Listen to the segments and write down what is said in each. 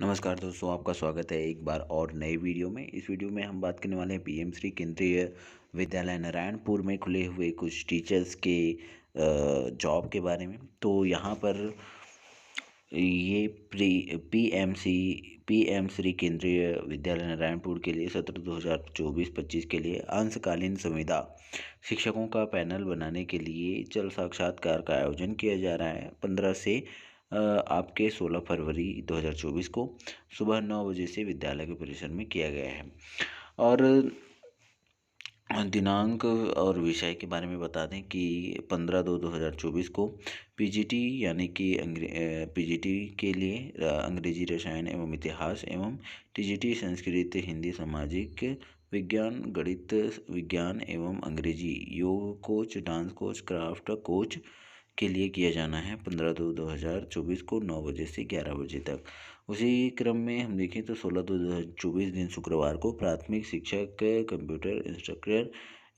नमस्कार दोस्तों, आपका स्वागत है एक बार और नए वीडियो में। इस वीडियो में हम बात करने वाले हैं पीएम श्री केंद्रीय विद्यालय नारायणपुर में खुले हुए कुछ टीचर्स के जॉब के बारे में। तो यहाँ पर ये पीएम श्री केंद्रीय विद्यालय नारायणपुर के लिए सत्र 2024-25 के लिए अंशकालीन संविदा शिक्षकों का पैनल बनाने के लिए जल साक्षात्कार का आयोजन किया जा रहा है 15 से आपके 16 फरवरी 2024 को सुबह 9 बजे से विद्यालय के परिसर में किया गया है। और दिनांक और विषय के बारे में बता दें कि 15/2/2024 को पीजीटी यानी कि पीजीटी के लिए अंग्रेजी रसायन एवं इतिहास एवं टीजीटी संस्कृत हिंदी सामाजिक विज्ञान गणित विज्ञान एवं अंग्रेजी योग coach dance coach craft coach के लिए किया जाना है 15/2/2024 को 9 बजे से 11 बजे तक। उसी क्रम में हम देखें तो 16/2/2024 दिन शुक्रवार को प्राथमिक शिक्षक computer instructor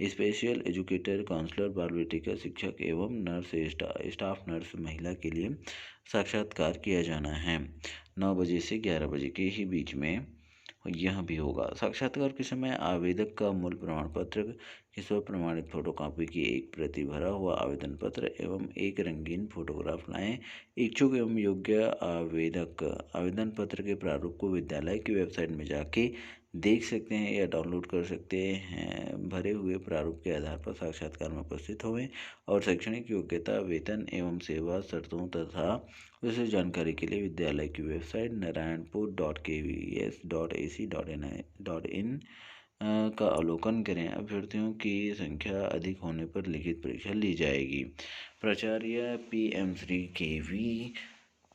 special educator counsellor बाल बेटिका शिक्षक एवं नर्स स्टाफ नर्स महिला के लिए साक्षात्कार किया जाना है 9 बजे से 11 बजे के ही बीच में यह भी होगा। साक्षात्कार के समय आवेदक का मूल प्रमाण पत्र की स्व प्रमाणित फोटोकॉपी की एक प्रति भरा हुआ आवेदन पत्र एवं एक रंगीन फोटोग्राफ लाएं। इच्छुक एवं योग्य आवेदक आवेदन पत्र के प्रारूप को विद्यालय की वेबसाइट में जाके देख सकते हैं या डाउनलोड कर सकते हैं। भरे हुए प्रारूप के आधार पर साक्षात्कार में उपस्थित होवें और शैक्षणिक योग्यता वेतन एवं सेवा शर्तों तथा विशेष जानकारी के लिए विद्यालय की वेबसाइट narayanapoor.kvs.ac.in का अवलोकन करें। अभ्यर्थियों की संख्या अधिक होने पर लिखित परीक्षा ली जाएगी। प्राचार्य पीएम श्री केवी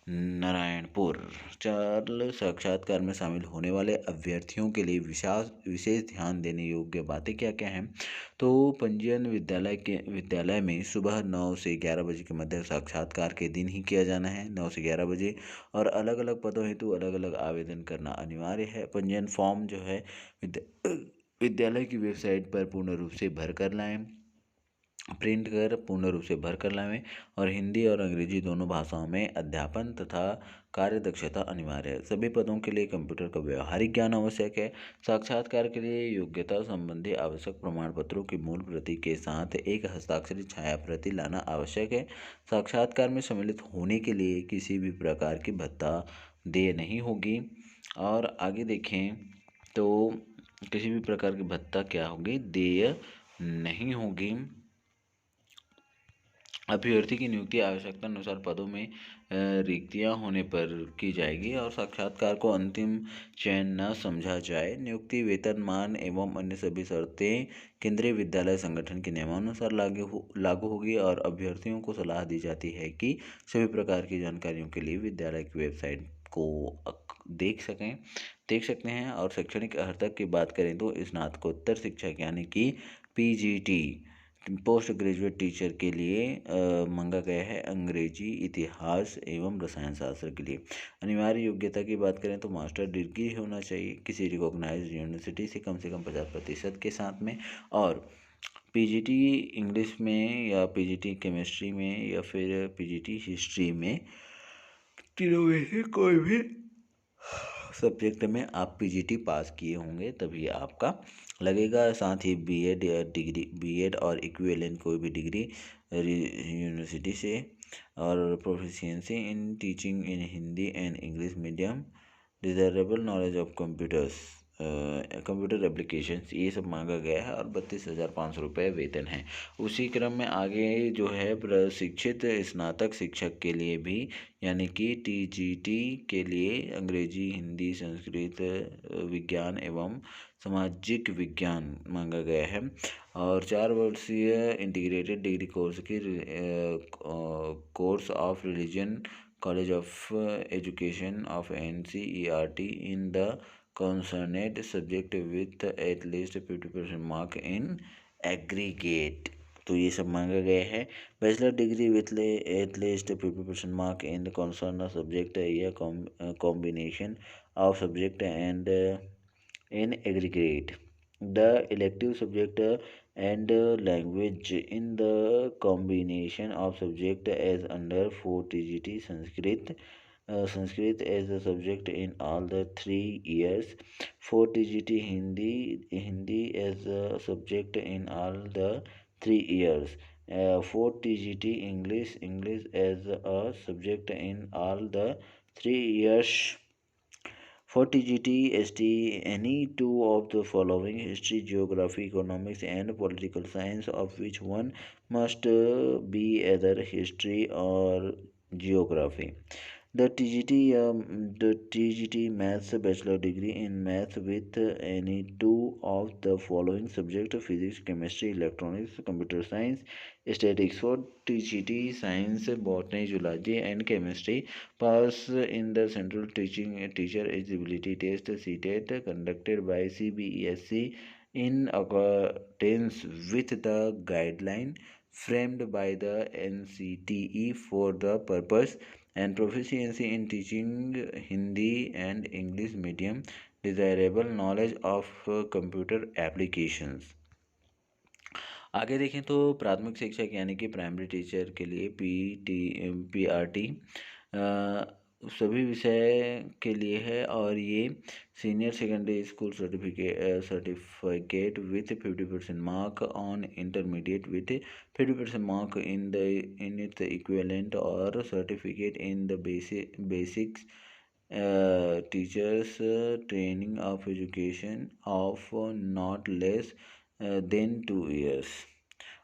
नारायणपुर। जल साक्षात्कार में शामिल होने वाले अभ्यर्थियों के लिए विशेष ध्यान देने योग्य बातें क्या क्या हैं। तो पंजीयन विद्यालय में सुबह 9 से 11 बजे के मध्य साक्षात्कार के दिन ही किया जाना है 9 से 11 बजे। और अलग अलग पदों हेतु अलग अलग आवेदन करना अनिवार्य है। पंजीयन फॉर्म जो है विद्यालय की वेबसाइट पर पूर्ण रूप से भर कर लाएं, प्रिंट कर पूर्ण रूप से भर कर लाएं और हिंदी और अंग्रेजी दोनों भाषाओं में अध्यापन तथा कार्य दक्षता अनिवार्य है। सभी पदों के लिए कंप्यूटर का व्यवहारिक ज्ञान आवश्यक है। साक्षात्कार के लिए योग्यता संबंधी आवश्यक प्रमाण पत्रों की मूल प्रति के साथ एक हस्ताक्षरित छाया प्रति लाना आवश्यक है। साक्षात्कार में सम्मिलित होने के लिए किसी भी प्रकार की भत्ता देय नहीं होगी। और आगे देखें तो किसी भी प्रकार की भत्ता क्या होगी, देय नहीं होगी। अभ्यर्थी की नियुक्ति आवश्यकता अनुसार पदों में रिक्तियां होने पर की जाएगी और साक्षात्कार को अंतिम चयन न समझा जाए। नियुक्ति वेतनमान एवं अन्य सभी शर्तें केंद्रीय विद्यालय संगठन के नियमानुसार लागू होगी। और अभ्यर्थियों को सलाह दी जाती है कि सभी प्रकार की जानकारियों के लिए विद्यालय की वेबसाइट को देख सकते हैं। और शैक्षणिक अर्हता की बात करें तो स्नातकोत्तर शिक्षक यानी कि पीजीटी पोस्ट ग्रेजुएट टीचर के लिए मांगा गया है अंग्रेजी इतिहास एवं रसायन शास्त्र के लिए। अनिवार्य योग्यता की बात करें तो मास्टर डिग्री होना चाहिए किसी रिकॉग्नाइज्ड यूनिवर्सिटी से कम 50% के साथ में। और पीजीटी इंग्लिश में या पीजीटी केमिस्ट्री में या फिर पीजीटी हिस्ट्री में तीनों में से कोई भी सब्जेक्ट में आप पीजीटी पास किए होंगे तभी आपका लगेगा। साथ ही बीएड और इक्विवेलेंट कोई भी डिग्री यूनिवर्सिटी से और proficiency in teaching in Hindi and English medium desirable knowledge of computer applications ये सब मांगा गया है। और 32,500 रुपये वेतन है। उसी क्रम में आगे जो है प्रशिक्षित स्नातक शिक्षक के लिए भी यानी कि टीजीटी के लिए अंग्रेजी हिंदी संस्कृत विज्ञान एवं सामाजिक विज्ञान मांगा गया है। और 4 वर्षीय integrated degree course of religion college of education of NCERT in the concerned subject with at least 50% mark in aggregate। तो ये सब मांगा गया है। Bachelor degree with at least 50% mark in the concern subject या combination of subject and in aggregate the elective subject and language in the combination of subject as under 4 TGT Sanskrit Sanskrit as a subject in all the 3 years. 4 TGT Hindi as a subject in all the 3 years. 4 TGT English as a subject in all the 3 years. For TGT, ST, any two of the following: history, geography, economics, and political science, of which one must be either history or geography. The TGT Maths Bachelor degree in Math with any two of the following subjects: physics, chemistry, electronics, computer science, statistics. For TGT Science, botany, zoology, and chemistry, pass in the Central Teaching Teacher Eligibility Test (CTET) conducted by CBSE in accordance with the guideline framed by the NCTE for the purpose, and proficiency in teaching Hindi and English medium, desirable knowledge of computer applications. आगे देखें तो प्राथमिक शिक्षक यानी कि primary teacher के लिए PRT सभी विषय के लिए है, और ये senior secondary school certificate with 50% mark on intermediate with 50% mark in its equivalent, और certificate in the basics teachers training of education of not less than 2 years.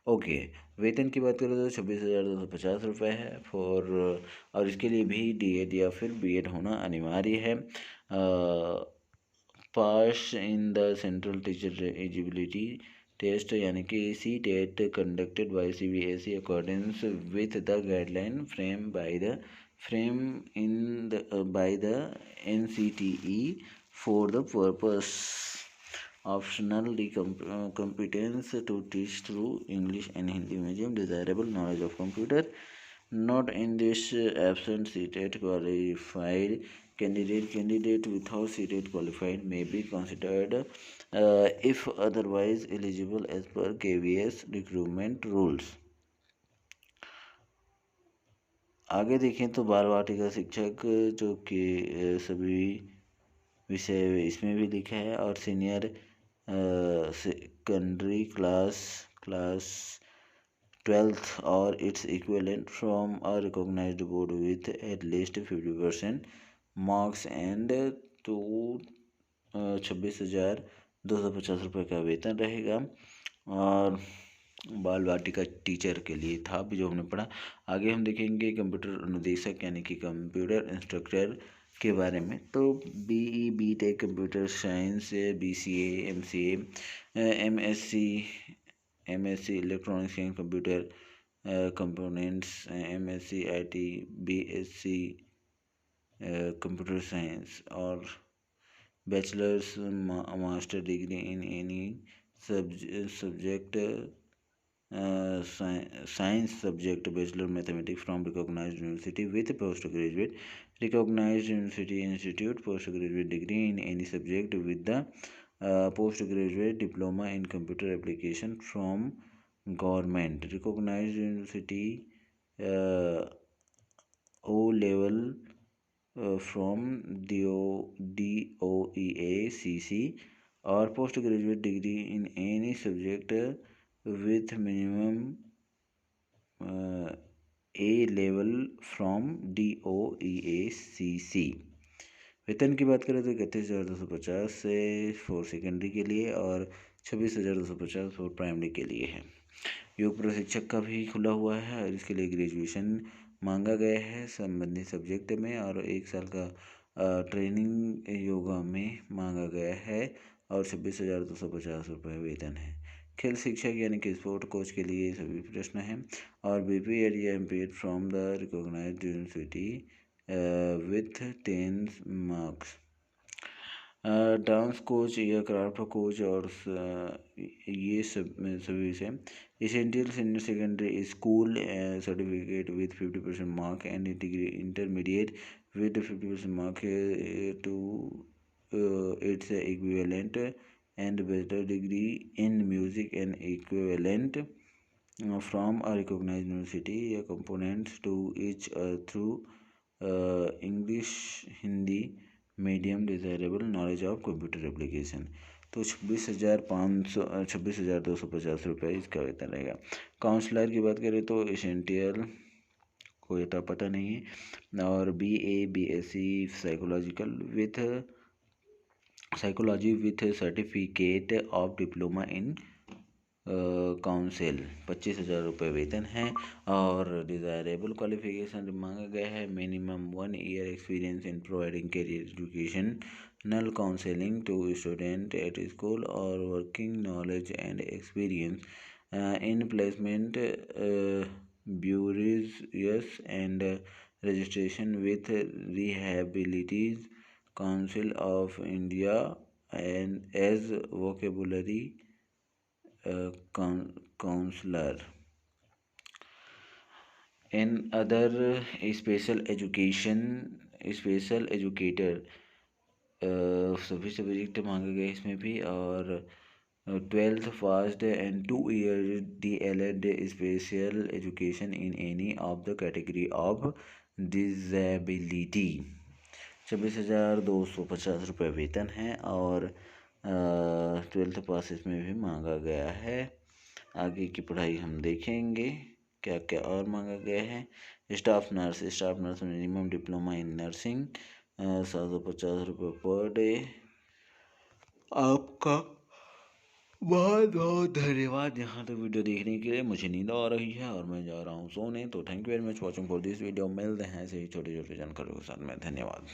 Okay, वेतन की बात करें तो 26,250 है और इसके लिए भी DED या फिर BEd होना अनिवार्य है. Pass in the central teacher eligibility test यानी कि CTET conducted by CBSE accordings with the guideline by the NCTE for the purpose. Optional competence to teach through English and Hindi medium, desirable knowledge of computer. Not in this absent CTET qualified candidate without CTET qualified may be considered if otherwise eligible as per KVS recruitment rules. आगे देखें तो बाल वाटिका शिक्षक जो कि सभी विषय इसमें भी लिखा है, और सीनियर सेकेंडरी क्लास 12th और its equivalent from a recognised board with at least 50% marks and तो 26,250 का वेतन रहेगा, और बाल वाटिका टीचर के लिए था भी जो हमने पढ़ा. आगे हम देखेंगे कंप्यूटर अनुदेशक यानी कि कंप्यूटर इंस्ट्रक्टर के बारे में. तो BE BTech computer science, BCA MCA MSc electronics and computer components, MSc IT, BSc computer science, और bachelors master degree in any subject science subject, bachelor mathematics from recognized university with postgraduate, recognized university institute postgraduate degree in any subject with the postgraduate diploma in computer application from government, recognized university O level from DOEACC, or postgraduate degree in any subject with minimum A level from DOEACC. वेतन की बात करें तो 31,250 से for secondary के लिए और 26,250 for primary के लिए है. योग प्रशिक्षक का भी खुला हुआ है और इसके लिए ग्रेजुएशन मांगा गया है संबंधित सब्जेक्ट में, और 1 साल का ट्रेनिंग योगा में मांगा गया है, और 26,250 वेतन है. खेल शिक्षक यानी कि स्पोर्ट कोच के लिए सभी प्रश्न हैं, और BPEd या MPEd from the recognised university with 10 marks. Dance coach या क्राफ्ट कोच और ये सभी विषय. Essential senior secondary school certificate with 50% mark and intermediate with 50% mark to its equivalent and bachelor degree in music and equivalent from a recognized university, components to each through English Hindi medium desirable knowledge of computer application. तो 26,250 रुपये इसका वेतन रहेगा। Counsellor की बात करें तो essential को ये तो पता नहीं है, और BA BSc psychology with certificate of diploma in council 25,000 रुपये वेतन है। और डिज़ायरेबल क्वालिफिकेशन मांगा गया है minimum 1 year experience in providing career educational counselling to student at school और working knowledge and experience in placement bureaus and registration with rehabilitation council of India and as vocabulary counselor in other special educator सभी subject मांगे गए इसमें भी। और 12th passed and 2 year DLED special education in any of the category of disability. 26,250 रुपये वेतन है और 12th पास इसमें भी मांगा गया है। आगे की पढ़ाई हम देखेंगे क्या क्या और मांगा गया है। Staff nurse minimum diploma in nursing 750 रुपये पर डे। आपका बहुत बहुत धन्यवाद यहाँ तक वीडियो देखने के लिए। मुझे नींद आ रही है और मैं जा रहा हूँ सोने। तो thank you very much watching for this video. मिलते हैं ऐसे ही छोटे छोटे जानकारियों के साथ में। धन्यवाद।